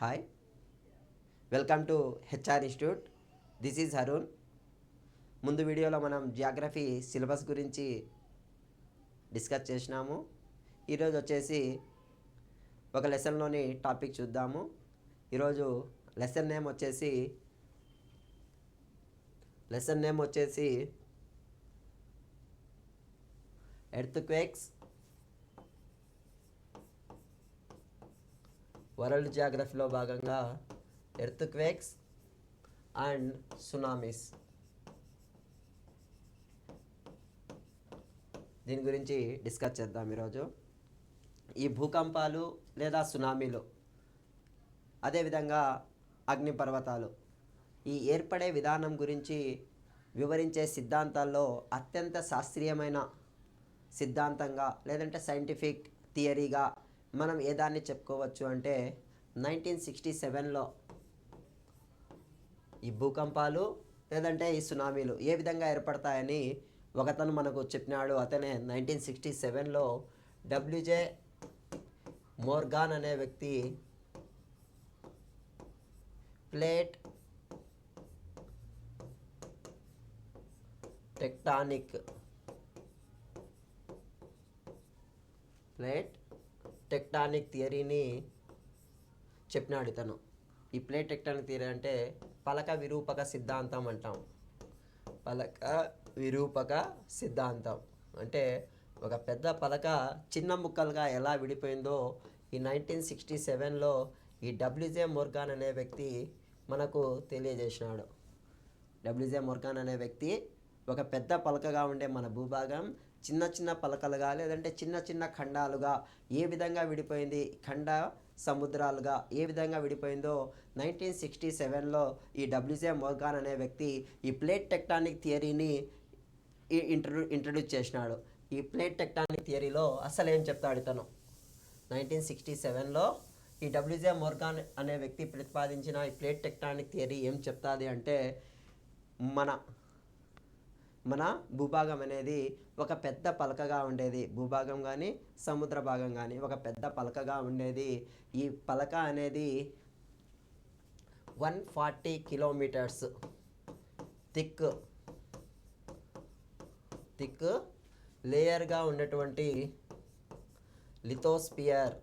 Hi, welcome to HR institute. This is Arun. ముందు వీడియోలో మనం జియోగ్రఫీ సిలబస్ గురించి డిస్కస్ చేసినాము. ఈరోజు వచ్చేసి ఒక లెసన్లోని టాపిక్ చూద్దాము. ఈరోజు లెసన్ నేమ్ వచ్చేసి ఎర్త్క్వేక్స్, వరల్డ్ జియోగ్రఫీలో భాగంగా ఎర్త్క్వేక్స్ అండ్ సునామీస్, దీని గురించి డిస్కస్ చేద్దాం ఈరోజు. ఈ భూకంపాలు లేదా సునామీలు, అదేవిధంగా అగ్నిపర్వతాలు, ఈ ఏర్పడే విధానం గురించి వివరించే సిద్ధాంతాల్లో అత్యంత శాస్త్రీయమైన సిద్ధాంతంగా లేదంటే సైంటిఫిక్ థియరీగా మనం ఏ దాన్ని చెప్పుకోవచ్చు అంటే 1967లో ఈ భూకంపాలు లేదంటే ఈ సునామీలు ఏ విధంగా ఏర్పడతాయని ఒకతను మనకు చెప్పినాడు. అతనే 1967లో డబ్ల్యూజే మోర్గాన్ అనే వ్యక్తి ప్లేట్ టెక్టానిక్ థియరీని చెప్పినాడు ఇతను. ఈ ప్లేట్ టెక్టానిక్ థియరీ అంటే పలక విరూపక సిద్ధాంతం అంటాం. పలక విరూపక సిద్ధాంతం అంటే ఒక పెద్ద పలక చిన్న ముక్కలుగా ఎలా విడిపోయిందో ఈ 1967లో ఈ డబ్ల్యూజే మోర్గాన్ అనే వ్యక్తి మనకు తెలియజేసినాడు. డబ్ల్యూజే మోర్గాన్ అనే వ్యక్తి ఒక పెద్ద పలకగా ఉండే మన భూభాగం చిన్న చిన్న పలకలుగా లేదంటే చిన్న చిన్న ఖండాలుగా ఏ విధంగా విడిపోయింది, ఖండ సముద్రాలుగా ఏ విధంగా విడిపోయిందో 1967లో ఈ డబ్ల్యూజే మోర్గాన్ అనే వ్యక్తి ఈ ప్లేట్ టెక్టానిక్ థియరీని ఇంట్రడ్యూస్ చేసినాడు. ఈ ప్లేట్ టెక్టానిక్ థియరీలో అసలు ఏం చెప్తాడు ఇతను? 1967లో ఈ డబ్ల్యూజే మోర్గాన్ అనే వ్యక్తి ప్రతిపాదించిన ఈ ప్లేట్ టెక్టానిక్ థియరీ ఏం చెప్తాది అంటే మన భూభాగం అనేది ఒక పెద్ద పలకగా ఉండేది. భూభాగం కానీ సముద్ర భాగం కానీ ఒక పెద్ద పలకగా ఉండేది. ఈ పలక అనేది 140 కిలోమీటర్స్ థిక్ లేయర్గా ఉన్నటువంటి లిథోస్పియర్,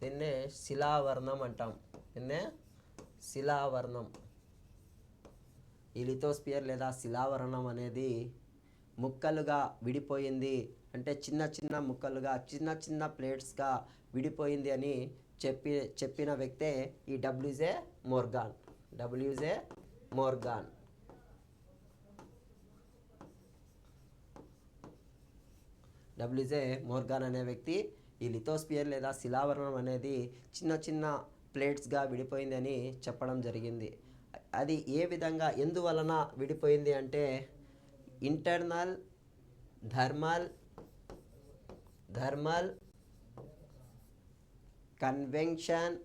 దీన్నే శిలావరణం అంటాం. శిలావరణం. ఈ లిథోస్పియర్ లేదా శిలావరణం అనేది ముక్కలుగా విడిపోయింది అంటే చిన్న చిన్న ముక్కలుగా చిన్న చిన్న ప్లేట్స్గా విడిపోయింది అని చెప్పిన వ్యక్తే ఈ డబ్ల్యూజే మోర్గాన్. డబ్ల్యూజే మోర్గాన్ అనే వ్యక్తి ఈ లిథోస్పియర్ లేదా శిలావరణం అనేది చిన్న చిన్న ప్లేట్స్గా విడిపోయింది అని చెప్పడం జరిగింది. అది ఏ విధంగా ఎందువలన విడిపోయింది అంటే internal thermal convection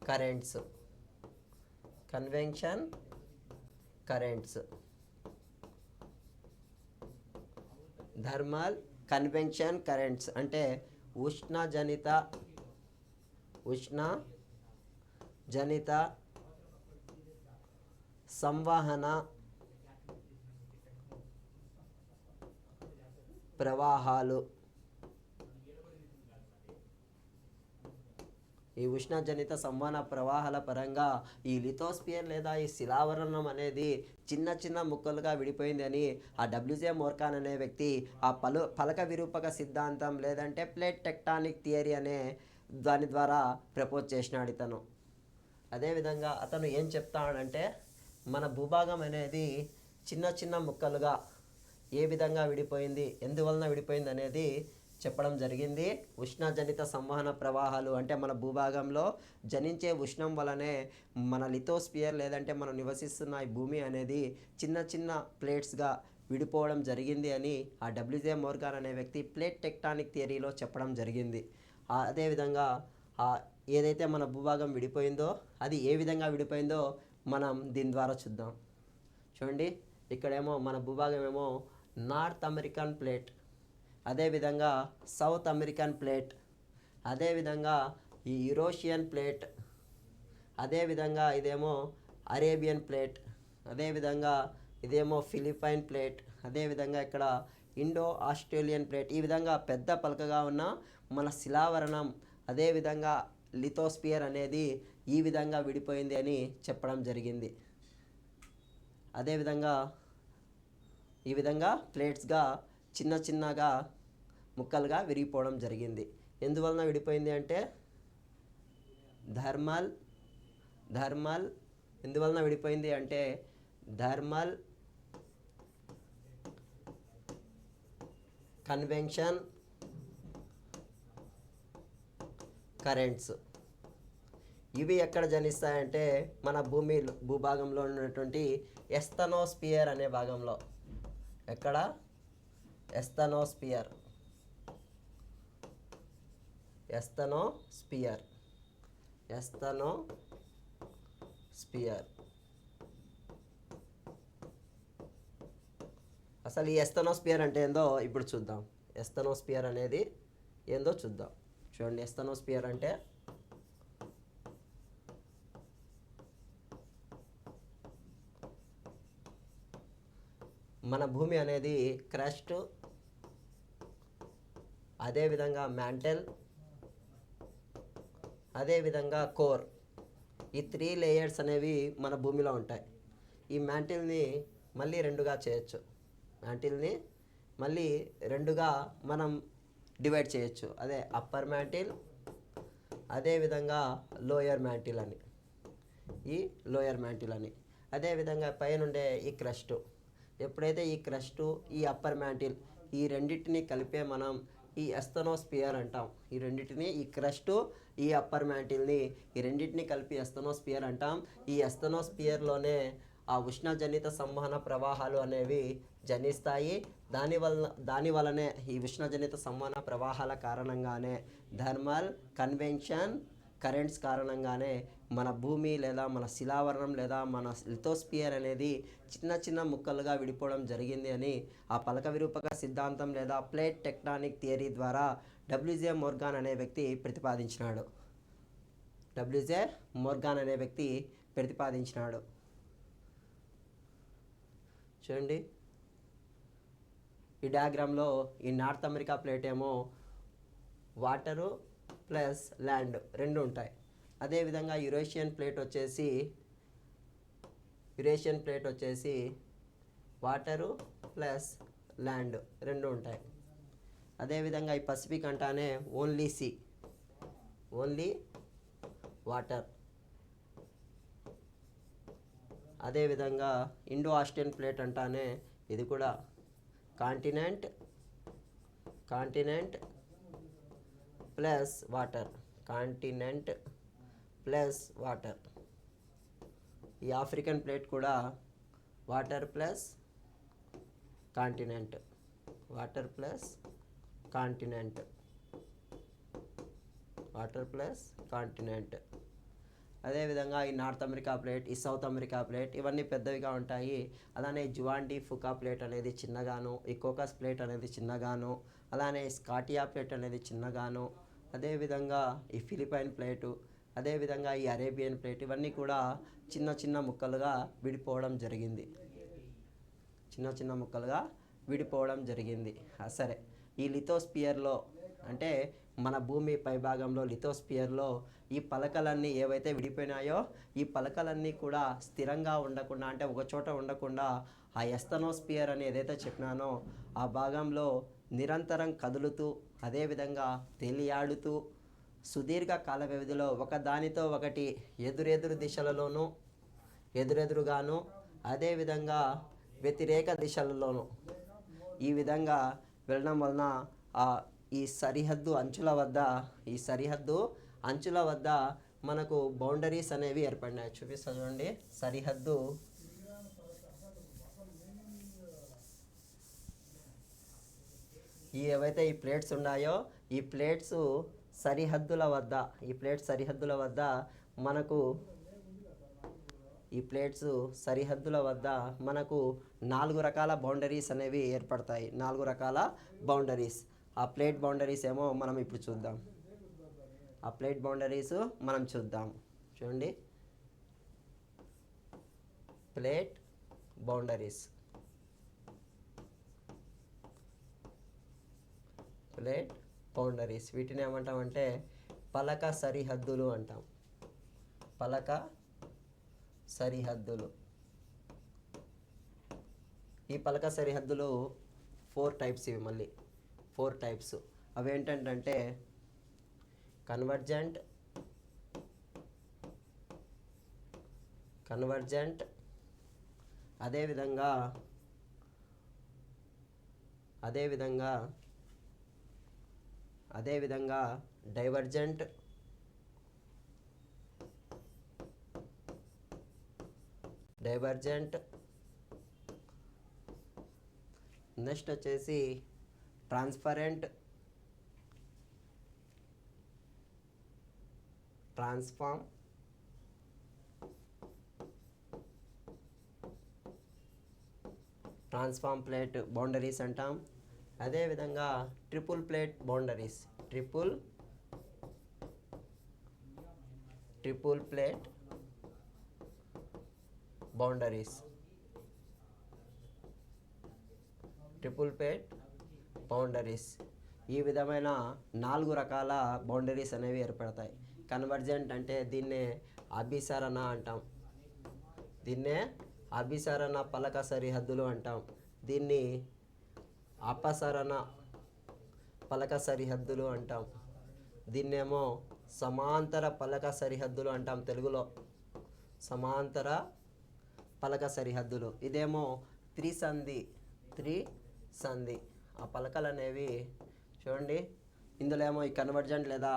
currents. Thermal convection currents అంటే ఉష్ణజనిత సంవహన ప్రవాహాలు. ఈ ఉష్ణజనిత సంవహన ప్రవాహాల పరంగా ఈ లిథోస్పియర్ లేదా ఈ శిలావరణం అనేది చిన్న చిన్న ముక్కలుగా విడిపోయింది అని ఆ డబ్ల్యూజే మోర్గాన్ అనే వ్యక్తి ఆ పలక విరూపక సిద్ధాంతం లేదంటే ప్లేట్ టెక్టానిక్ థియరీ అనే దాని ద్వారా ప్రపోజ్ చేసినాడు ఇతను. అదేవిధంగా అతను ఏం చెప్తాడంటే మన భూభాగం అనేది చిన్న చిన్న ముక్కలుగా ఏ విధంగా విడిపోయింది, ఎందువలన విడిపోయింది అనేది చెప్పడం జరిగింది. ఉష్ణజనిత సంవహన ప్రవాహాలు అంటే మన భూభాగంలో జనించే ఉష్ణం వలనే మన లిథోస్పియర్ లేదంటే మనం నివసిస్తున్న ఈ భూమి అనేది చిన్న చిన్న ప్లేట్స్గా విడిపోవడం జరిగింది అని ఆ డబ్ల్యూజే మోర్గాన్ అనే వ్యక్తి ప్లేట్ టెక్టానిక్ థియరీలో చెప్పడం జరిగింది. అదేవిధంగా ఏదైతే మన భూభాగం విడిపోయిందో అది ఏ విధంగా విడిపోయిందో మనం దీని ద్వారా చూద్దాం. చూడండి, ఇక్కడేమో మన భూభాగం ఏమో నార్త్ అమెరికన్ ప్లేట్, అదేవిధంగా సౌత్ అమెరికన్ ప్లేట్, అదేవిధంగా ఈ యూరోషియన్ ప్లేట్, అదేవిధంగా ఇదేమో అరేబియన్ ప్లేట్, అదేవిధంగా ఇదేమో ఫిలిపైన్ ప్లేట్, అదేవిధంగా ఇక్కడ ఇండో ఆస్ట్రేలియన్ ప్లేట్. ఈ విధంగా పెద్ద పలకగా ఉన్న మన శిలావరణం, అదేవిధంగా లిథోస్పియర్ అనేది ఈ విధంగా విడిపోయింది అని చెప్పడం జరిగింది. అదేవిధంగా ఈ విధంగా ప్లేట్స్గా చిన్న చిన్నగా ముక్కలుగా విరిగిపోవడం జరిగింది. ఎందువలన విడిపోయింది అంటే థర్మల్ ఎందువలన విడిపోయింది అంటే థర్మల్ కన్వెక్షన్ కరెంట్స్. ఇవి ఎక్కడ జనిస్తాయంటే మన భూభాగంలో ఉన్నటువంటి ఎస్తనోస్పియర్ అనే భాగంలో. ఎక్కడ? ఎస్తనోస్పియర్. అసలు ఈ ఎస్తనోస్పియర్ అంటే ఏందో ఇప్పుడు చూద్దాం. ఎస్తనోస్పియర్ అనేది ఏందో చూద్దాం. చూడండి, ఎస్తనోస్పియర్ అంటే మన భూమి అనేది క్రస్ట్, అదేవిధంగా మ్యాంటల్, అదేవిధంగా కోర్. ఈ 3 లేయర్స్ అనేవి మన భూమిలో ఉంటాయి. ఈ మ్యాంటిల్ని మళ్ళీ రెండుగా చేయొచ్చు. మనం డివైడ్ చేయొచ్చు. అదే అప్పర్ మ్యాంటిల్, అదేవిధంగా లోయర్ మ్యాంటిల్ అని. అదేవిధంగా పైన ఉండే ఈ క్రస్ట్. ఎప్పుడైతే ఈ క్రస్ట్, ఈ అప్పర్ మ్యాంటిల్, ఈ రెండింటిని కలిపే మనం ఈ ఎస్తనోస్పియర్ అంటాం. ఈ రెండింటిని, ఈ క్రస్ట్, ఈ అప్పర్ మ్యాంటిల్ని, ఈ రెండింటిని కలిపి ఎస్తనోస్పియర్ అంటాం. ఈ ఎస్తనోస్పియర్లోనే ఆ ఉష్ణజనిత సంవహన ప్రవాహాలు అనేవి జనిస్తాయి. దానివల్లనే ఈ ఉష్ణజనిత సంవహన ప్రవాహాల కారణంగానే థర్మల్ కన్వెక్షన్ కరెంట్స్ కారణంగానే మన భూమి లేదా మన శిలావరణం లేదా మన లిథోస్పియర్ అనేది చిన్న చిన్న ముక్కలుగా విడిపోవడం జరిగింది అని ఆ పలక విరూపక సిద్ధాంతం లేదా ప్లేట్ టెక్టానిక్ థియరీ ద్వారా డబ్ల్యూజే మోర్గాన్ అనే వ్యక్తి ప్రతిపాదించినాడు. చూడండి, ఈ డయాగ్రామ్లో ఈ నార్త్ అమెరికా ప్లేట్ ఏమో వాటరు ప్లస్ ల్యాండ్ రెండు ఉంటాయి. అదేవిధంగా యురేషియన్ ప్లేట్ వచ్చేసి వాటరు ప్లస్ ల్యాండ్ రెండు ఉంటాయి. అదేవిధంగా ఈ పసిఫిక్ అంటానే ఓన్లీ వాటర్. అదేవిధంగా ఇండో ఆస్ట్రియన్ ప్లేట్ అంటానే ఇది కూడా కాంటినెంట్ ప్లస్ వాటర్. ఈ ఆఫ్రికన్ ప్లేట్ కూడా వాటర్ ప్లస్ కాంటినెంట్. అదేవిధంగా ఈ నార్త్ అమెరికా ప్లేట్, ఈ సౌత్ అమెరికా ప్లేట్ ఇవన్నీ పెద్దవిగా ఉంటాయి. అలానే జువాండి ఫుకా ప్లేట్ అనేది చిన్నగాను, ఈ కోకస్ ప్లేట్ అనేది చిన్నగాను, అలానే స్కాటియా ప్లేట్ అనేది చిన్నగాను, అదేవిధంగా ఈ ఫిలిపైన్ ప్లేటు, అదేవిధంగా ఈ అరేబియన్ ప్లేట్ ఇవన్నీ కూడా చిన్న చిన్న ముక్కలుగా విడిపోవడం జరిగింది. సరే, ఈ లిథోస్పియర్లో అంటే మన భూమి పైభాగంలో లిథోస్పియర్లో ఈ పలకలన్నీ ఏవైతే విడిపోయినాయో ఈ పలకలన్నీ కూడా స్థిరంగా ఉండకుండా, అంటే ఒక చోట ఉండకుండా ఆ ఎస్తనోస్పియర్ అని ఏదైతే చెప్పినానో ఆ భాగంలో నిరంతరం కదులుతూ, అదేవిధంగా తేలియాడుతూ సుదీర్ఘ కాల వ్యవధిలో ఒకదానితో ఒకటి ఎదురెదురుగాను అదేవిధంగా వ్యతిరేక దిశలలోనూ ఈ విధంగా వెళ్ళడం వలన ఈ సరిహద్దు అంచుల వద్ద మనకు బౌండరీస్ అనేవి ఏర్పడినాయి. చూపిస్తా చూడండి, సరిహద్దు ఏవైతే ఈ ప్లేట్స్ ఉన్నాయో ఈ ప్లేట్స్ సరిహద్దుల వద్ద మనకు 4 రకాల బౌండరీస్ అనేవి ఏర్పడతాయి. 4 రకాల బౌండరీస్. ఆ ప్లేట్ బౌండరీస్ ఏమో మనం ఇప్పుడు చూద్దాం. ఆ ప్లేట్ బౌండరీస్ మనం చూద్దాం. చూడండి, ప్లేట్ బౌండరీస్, ప్లేట్ బౌండరీస్ వీటిని ఏమంటామంటే పలక సరిహద్దులు అంటాం. పలక సరిహద్దులు. ఈ పలక సరిహద్దులు 4 టైప్స్. ఇవి మళ్ళీ 4 టైప్స్. అవి ఏంటంటే కన్వర్జెంట్, అదేవిధంగా డైవర్జెంట్, నెక్స్ట్ వచ్చేసి ట్రాన్స్ఫరెంట్, ట్రాన్స్ఫార్మ్, ప్లేట్ బౌండరీస్ అంటాం. అదేవిధంగా triple plate boundaries, triple plate boundaries, ఈ విధమైన 4 రకాల బౌండరీస్ అనేవి ఏర్పడతాయి. కన్వర్జెంట్ అంటే దీన్నే అభిసరణ అంటాం. అభిసరణ పలక సరిహద్దులు అంటాం. దీన్ని అపసరణ పలక సరిహద్దులు అంటాం. దీన్నేమో సమాంతర పలక సరిహద్దులు అంటాం. తెలుగులో సమాంతర పలక సరిహద్దులు. ఇదేమో త్రిసంధి. ఆ పలకలు అనేవి చూడండి, ఇందులో ఏమో ఈ కన్వర్జెంట్ లేదా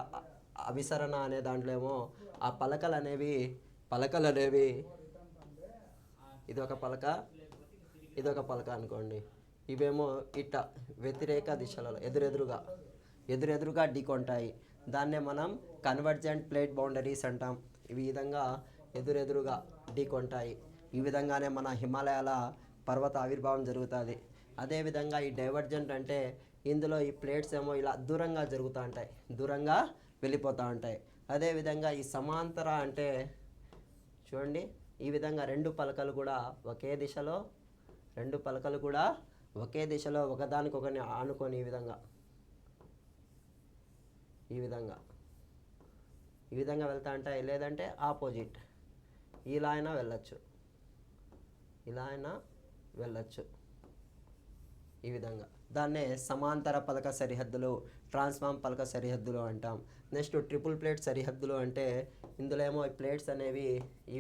అభిసరణ అనే దాంట్లో ఏమో ఆ పలకలు అనేవి ఇదొక పలక అనుకోండి. ఇవేమో ఇట్ట వ్యతిరేక దిశలలో ఎదురెదురుగా ఢీకొంటాయి. దాన్నే మనం కన్వర్జెంట్ ప్లేట్ బౌండరీస్ అంటాం. ఈ విధంగా ఎదురెదురుగా ఢీకొంటాయి. ఈ విధంగానే మన హిమాలయాల పర్వత ఆవిర్భావం జరుగుతుంది. అదేవిధంగా ఈ డైవర్జెంట్ అంటే ఇందులో ఈ ప్లేట్స్ ఏమో ఇలా దూరంగా జరుగుతూ ఉంటాయి, దూరంగా వెళ్ళిపోతూ ఉంటాయి. అదేవిధంగా ఈ సమాంతర అంటే చూడండి, ఈ విధంగా రెండు పలకలు కూడా ఒకే దిశలో ఒకదానికొకరిని ఆనుకొని ఈ విధంగా వెళ్తా ఉంటాయి. లేదంటే ఆపోజిట్ ఇలా అయినా వెళ్ళచ్చు. ఈ విధంగా దాన్నే సమాంతర పలక సరిహద్దులు, ట్రాన్స్ఫార్మ్ పలక సరిహద్దులు అంటాం. నెక్స్ట్ ట్రిపుల్ ప్లేట్ సరిహద్దులు అంటే ఇందులో ఏమో ఈ ప్లేట్స్ అనేవి ఈ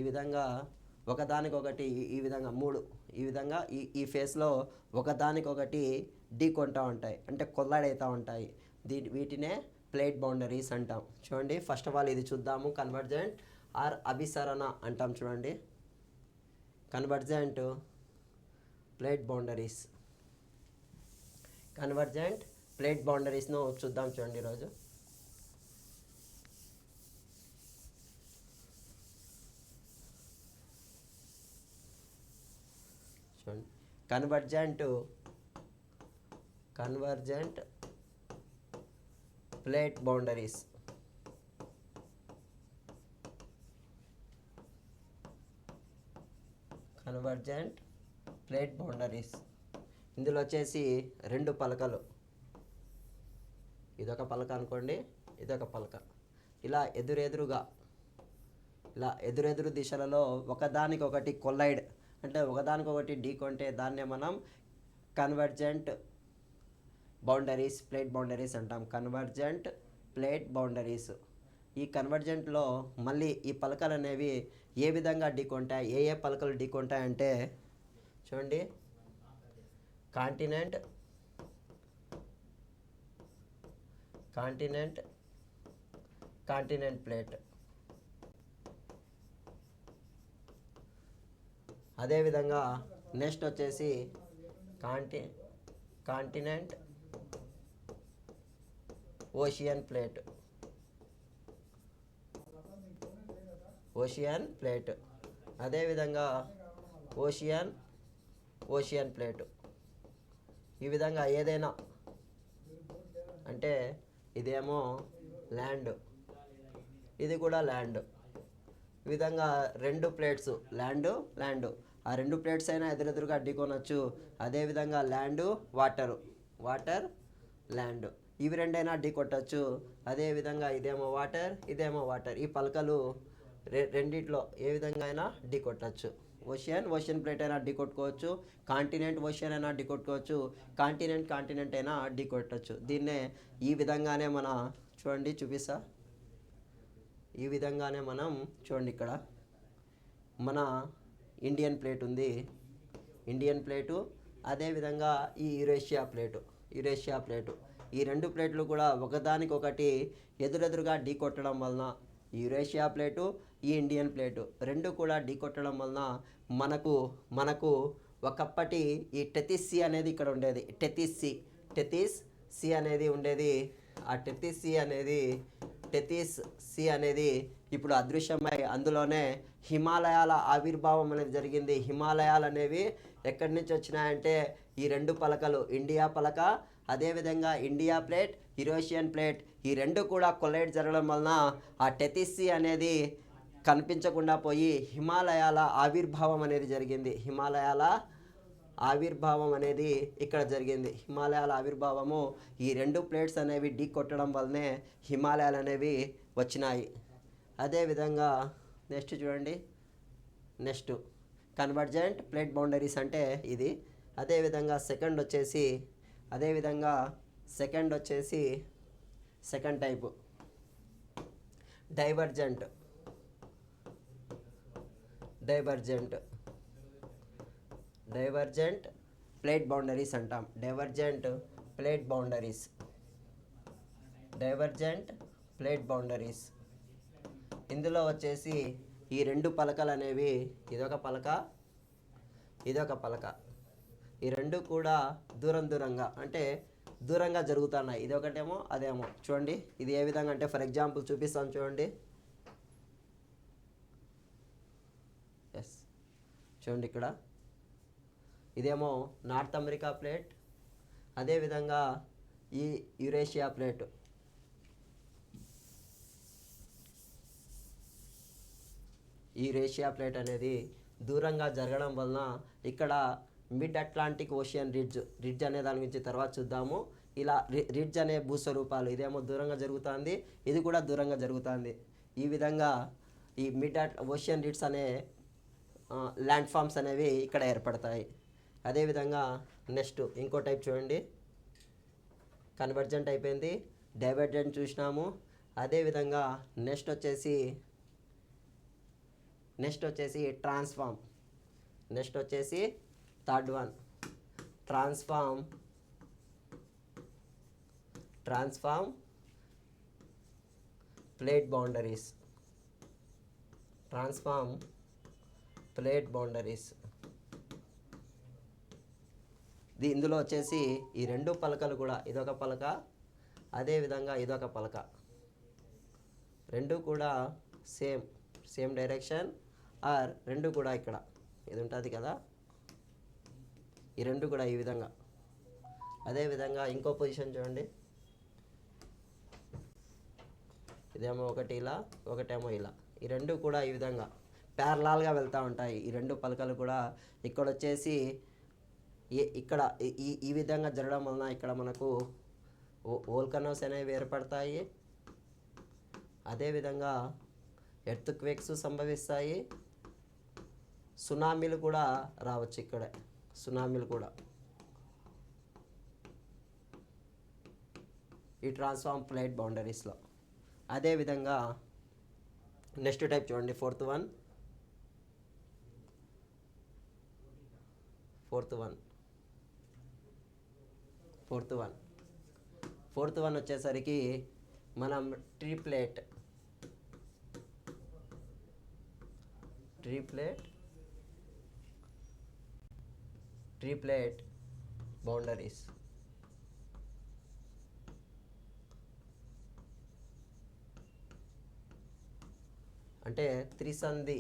విధంగా ఒకదానికొకటి ఈ విధంగా 3 ఈ విధంగా ఈ ఫేస్లో ఒకదానికొకటి ఢీకొంటూ ఉంటాయి, అంటే కొల్లాడవుతూ ఉంటాయి. వీటినే ప్లేట్ బౌండరీస్ అంటాం. చూడండి, ఫస్ట్ ఆఫ్ ఆల్ ఇది చూద్దాము. కన్వర్జెంట్ ఆర్ అభిసరణ అంటాం. చూడండి, కన్వర్జెంట్ ప్లేట్ బౌండరీస్ను చూద్దాం. చూడండి, ఈరోజు చూడండి, కన్వర్జెంట్ ప్లేట్ బౌండరీస్. ఇందులో వచ్చేసి 2 పలకలు, ఇదొక పలక అనుకోండి, ఇదొక పలక. ఇలా ఎదురెదురు దిశలలో ఒకదానికొకటి కొల్లైడ్ అంటే ఒకదానికొకటి ఢీకొంటే దాన్నే మనం కన్వర్జెంట్ ప్లేట్ బౌండరీస్ అంటాం. Convergent plate boundaries. ఈ కన్వర్జెంట్లో మళ్ళీ ఈ పలకలు అనేవి ఏ విధంగా ఢీకొంటాయి, ఏ పలకలు ఢీకొంటాయంటే చూడండి, కాంటినెంట్ ప్లేట్. అదేవిధంగా నెక్స్ట్ వచ్చేసి కాంటినెంట్ ఓషియన్ ప్లేట్. అదేవిధంగా ఓషియన్ ఓషియన్ ప్లేటు. ఈ విధంగా ఏదైనా అంటే ఇదేమో ల్యాండ్, ఇది కూడా ల్యాండ్. ఈ విధంగా రెండు ప్లేట్స్ ల్యాండ్ ఆ రెండు ప్లేట్స్ అయినా ఎదురెదురుగా ఢీకొనొచ్చు. అదేవిధంగా వాటర్ ల్యాండ్ ఇవి రెండైనా ఢీకొట్టచ్చు. అదేవిధంగా ఇదేమో వాటర్ ఈ పలకలు రెండిట్లో ఏ విధంగా అయినా ఢీకొట్టచ్చు. ఓషియన్ ప్లేట్ అయినా ఢీకొట్టుకోవచ్చు, కాంటినెంట్ ఓషియన్ అయినా ఢీకొట్టుకోవచ్చు, కాంటినెంట్ అయినా ఢీకొట్టచ్చు. దీన్నే ఈ విధంగానే మన చూడండి చూపిస్తా. ఈ విధంగానే మనం చూడండి ఇక్కడ మన ఇండియన్ ప్లేట్ ఉంది, ఇండియన్ ప్లేటు. అదేవిధంగా ఈ యురేషియా ప్లేటు ఈ రెండు ప్లేట్లు కూడా ఒకదానికొకటి ఎదురెదురుగా ఢీకొట్టడం వలన యురేషియా ప్లేటు ఈ ఇండియన్ ప్లేటు రెండు కూడా ఢీకొట్టడం వలన మనకు ఒకప్పటి ఈ టెథిస్ సి అనేది ఇక్కడ ఉండేది. టెథిస్ సి అనేది ఉండేది. ఆ టెథిస్ సి అనేది ఇప్పుడు అదృశ్యమై అందులోనే హిమాలయాల ఆవిర్భావం అనేది జరిగింది. హిమాలయాలు అనేవి ఎక్కడి నుంచి వచ్చినాయంటే ఈ రెండు పలకలు, ఇండియా పలక అదేవిధంగా ఇండియా ప్లేట్, యురేషియన్ ప్లేట్ ఈ రెండు కూడా కొలైడ్ జరగడం వలన ఆ టెథిస్ సి అనేది కనిపించకుండా పోయి హిమాలయాల ఆవిర్భావం అనేది జరిగింది. హిమాలయాల ఆవిర్భావం అనేది ఇక్కడ జరిగింది. హిమాలయాల ఆవిర్భావము ఈ రెండు ప్లేట్స్ అనేవి ఢీ కొట్టడం వల్లనే హిమాలయాలు అనేవి వచ్చినాయి. అదేవిధంగా నెక్స్ట్ చూడండి, నెక్స్ట్ కన్వర్జెంట్ ప్లేట్ బౌండరీస్ అంటే ఇది. అదేవిధంగా సెకండ్ వచ్చేసి second type divergent plate boundaries అంటాం. డైవర్జెంట్ ప్లేట్ బౌండరీస్ ఇందులో వచ్చేసి ఈ రెండు పలకలు అనేవి ఇదొక పలక ఈ రెండు కూడా దూరంగా జరుగుతున్నాయి. ఇది ఒకటేమో అదేమో. చూడండి ఇది ఏ విధంగా అంటే ఫర్ ఎగ్జాంపుల్ చూపిస్తాను చూడండి. చూడండి ఇక్కడ ఇదేమో నార్త్ అమెరికా ప్లేట్, అదేవిధంగా ఈ యురేషియా ప్లేట్. ఈ యురేషియా ప్లేట్ అనేది దూరంగా జరగడం వలన ఇక్కడ మిడ్ అట్లాంటిక్ ఓషియన్ రిడ్జ్ అనే దాని గురించి తర్వాత చూద్దాము. ఇలా రిడ్జ్ అనే భూస్వరూపాలు ఇదేమో దూరంగా జరుగుతుంది, ఇది కూడా దూరంగా జరుగుతుంది. ఈ విధంగా ఈ మిడ్ ఓషియన్ రిడ్జ్ అనే ల్యాండ్ ఫామ్స్ అనేవి ఇక్కడ ఏర్పడతాయి. అదేవిధంగా నెక్స్ట్ ఇంకో టైప్ చూడండి. కన్వర్జెంట్ అయిపోయింది, డైవర్జెంట్ చూసినాము. అదేవిధంగా నెక్స్ట్ వచ్చేసి ట్రాన్స్ఫార్మ్. నెక్స్ట్ వచ్చేసి third one transform plate boundaries. ఇందులో వచ్చేసి ఈ రెండు పలకలు కూడా ఇదొక పలక, అదేవిధంగా ఇదొక పలక, రెండు కూడా సేమ్ డైరెక్షన్ ఆర్ రెండు కూడా ఇక్కడ ఇది ఉంటుంది కదా, ఈ రెండు కూడా ఈ విధంగా. అదేవిధంగా ఇంకో పొజిషన్ చూడండి. ఇదేమో ఒకటి ఇలా, ఒకటేమో ఇలా. ఈ రెండు కూడా ఈ విధంగా ప్యారలాల్గా వెళ్తూ ఉంటాయి. ఈ రెండు పలకలు కూడా ఇక్కడ వచ్చేసి ఇక్కడ ఈ విధంగా జరగడం వలన ఇక్కడ మనకు వోల్కనోస్ అనేవి ఏర్పడతాయి. అదేవిధంగా ఎర్త్ క్వేక్స్ సంభవిస్తాయి, సునామీలు కూడా రావచ్చు. ఇక్కడే సునామీలు కూడా ఈ ట్రాన్స్ఫార్మ్ ప్లేట్ బౌండరీస్లో. అదేవిధంగా నెక్స్ట్ టైప్ చూడండి, ఫోర్త్ వన్ వచ్చేసరికి మనం ట్రీప్లేట్ బౌండరీస్. అంటే త్రిసంధి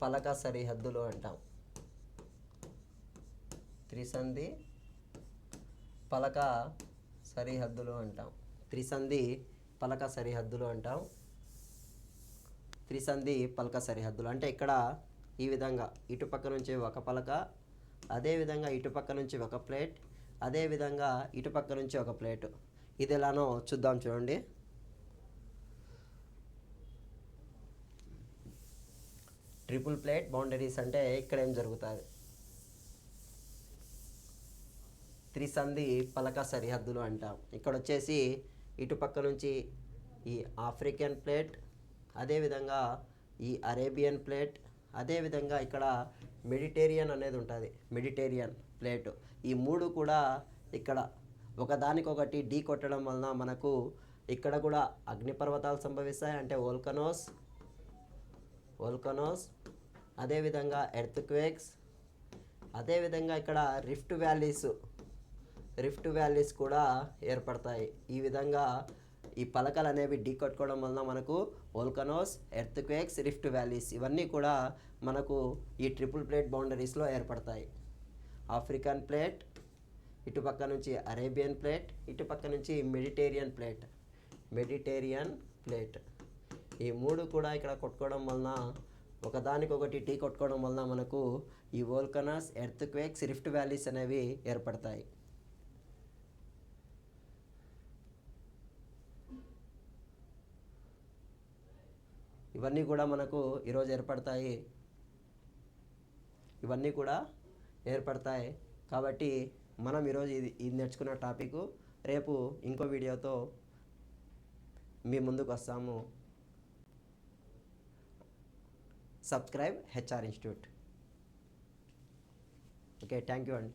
పలక సరిహద్దులు అంటాం. త్రిసంధి పలక సరిహద్దులు అంటాం. త్రిసంధి పలక సరిహద్దులు అంటాం. త్రిసంధి పలక సరిహద్దులు అంటే ఇక్కడ ఈ విధంగా ఇటుపక్క నుంచి ఒక పలక, అదేవిధంగా ఇటుపక్క నుంచి ఒక ప్లేట్, అదేవిధంగా ఇటుపక్క నుంచి ఒక ప్లేటు. ఇది ఎలానో చూద్దాం చూడండి. ట్రిపుల్ ప్లేట్ బౌండరీస్ అంటే ఇక్కడ ఏం జరుగుతుంది? త్రిసంధి పలక సరిహద్దులు అంటాం. ఇక్కడ వచ్చేసి ఇటుపక్క నుంచి ఈ ఆఫ్రికన్ ప్లేట్, అదేవిధంగా ఈ అరేబియన్ ప్లేట్, అదేవిధంగా ఇక్కడ మెడిటేరియన్ అనేది ఉంటుంది, మెడిటేరియన్ ప్లేట్. ఈ మూడు కూడా ఇక్కడ ఒకదానికొకటి ఢీ కొట్టడం వలన మనకు ఇక్కడ కూడా అగ్నిపర్వతాలు సంభవిస్తాయి, అంటే వోల్కనోస్, అదేవిధంగా ఎర్త్క్వేక్స్, అదేవిధంగా ఇక్కడ రిఫ్ట్ వ్యాలీస్ కూడా ఏర్పడతాయి. ఈ విధంగా ఈ పలకలు అనేవి ఢీ కొట్టుకోవడం వలన మనకు వోల్కనోస్, ఎర్త్క్వేక్స్, రిఫ్ట్ వ్యాలీస్ ఇవన్నీ కూడా మనకు ఈ ట్రిపుల్ ప్లేట్ బౌండరీస్లో ఏర్పడతాయి. ఆఫ్రికన్ ప్లేట్, ఇటుపక్క నుంచి అరేబియన్ ప్లేట్, ఇటుపక్క నుంచి మెడిటేరియన్ ప్లేట్. ఈ మూడు కూడా ఇక్కడ కొట్టుకోవడం వలన ఒకదానికొకటి ఢీ కొట్టుకోవడం వలన మనకు ఈ వోల్కనస్, ఎర్త్క్వేక్స్, రిఫ్ట్ వ్యాలీస్ అనేవి ఏర్పడతాయి. ఇవన్నీ కూడా మనకు ఈరోజు ఏర్పడతాయి. కాబట్టి మనం ఈరోజు ఇది నేర్చుకున్న టాపిక్ రేపు ఇంకో వీడియోతో మీ ముందుకు వస్తాము. Subscribe HR institute. Okay, thank you అండి.